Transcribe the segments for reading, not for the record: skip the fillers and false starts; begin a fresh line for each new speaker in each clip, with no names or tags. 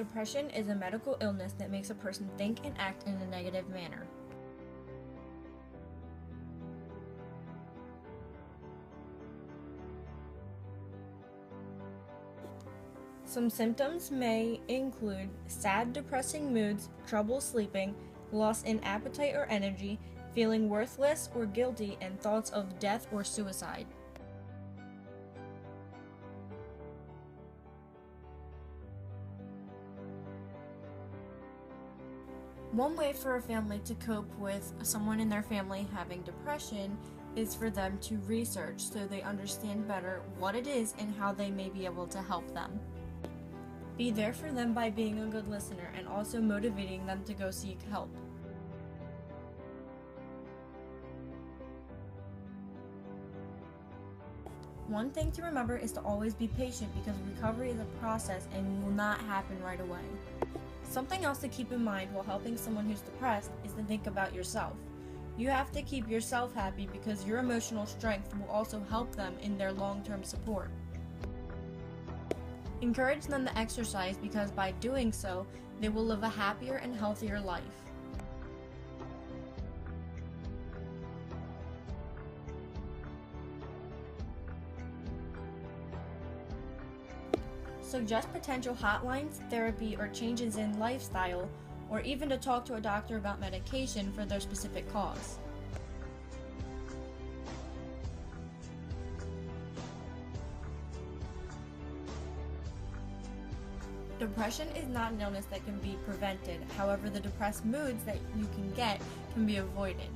Depression is a medical illness that makes a person think and act in a negative manner. Some symptoms may include sad, depressing moods, trouble sleeping, loss in appetite or energy, feeling worthless or guilty, and thoughts of death or suicide. One way for a family to cope with someone in their family having depression is for them to research so they understand better what it is and how they may be able to help them. Be there for them by being a good listener and also motivating them to go seek help. One thing to remember is to always be patient because recovery is a process and will not happen right away. Something else to keep in mind while helping someone who's depressed is to think about yourself. You have to keep yourself happy because your emotional strength will also help them in their long-term support. Encourage them to exercise because by doing so, they will live a happier and healthier life. Suggest potential hotlines, therapy, or changes in lifestyle, or even to talk to a doctor about medication for their specific cause. Depression is not an illness that can be prevented. However, the depressed moods that you can get can be avoided.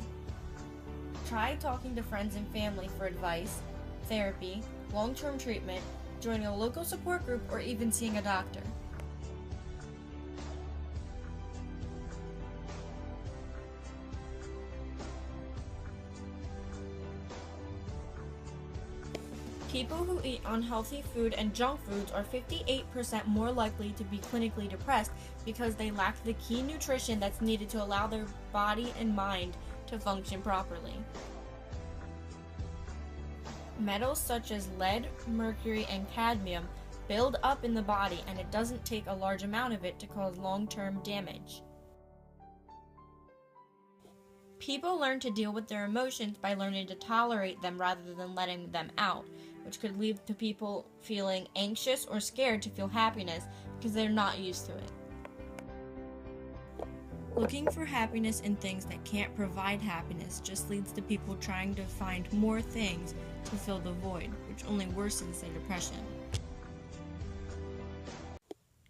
Try talking to friends and family for advice, therapy, long-term treatment, joining a local support group, or even seeing a doctor. People who eat unhealthy food and junk foods are 58% more likely to be clinically depressed because they lack the key nutrition that's needed to allow their body and mind to function properly. Metals such as lead, mercury, and cadmium build up in the body, and it doesn't take a large amount of it to cause long-term damage. People learn to deal with their emotions by learning to tolerate them rather than letting them out, which could lead to people feeling anxious or scared to feel happiness because they're not used to it. Looking for happiness in things that can't provide happiness just leads to people trying to find more things to fill the void, which only worsens their depression.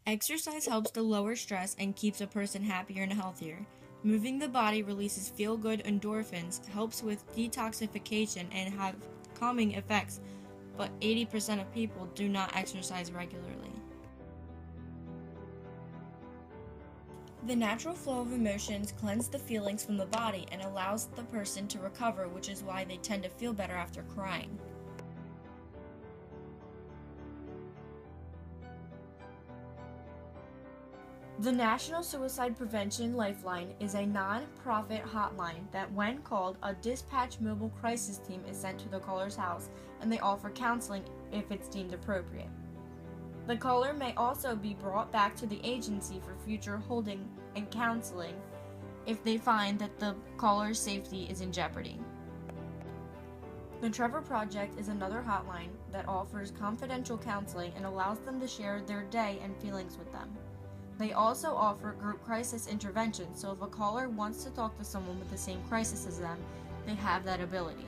Exercise helps to lower stress and keeps a person happier and healthier. Moving the body releases feel-good endorphins, helps with detoxification, and have calming effects, but 80% of people do not exercise regularly. The natural flow of emotions cleanses the feelings from the body and allows the person to recover, which is why they tend to feel better after crying. The National Suicide Prevention Lifeline is a non-profit hotline that, when called, a dispatch mobile crisis team is sent to the caller's house, and they offer counseling if it's deemed appropriate. The caller may also be brought back to the agency for future holding and counseling if they find that the caller's safety is in jeopardy. The Trevor Project is another hotline that offers confidential counseling and allows them to share their day and feelings with them. They also offer group crisis intervention, so if a caller wants to talk to someone with the same crisis as them, they have that ability.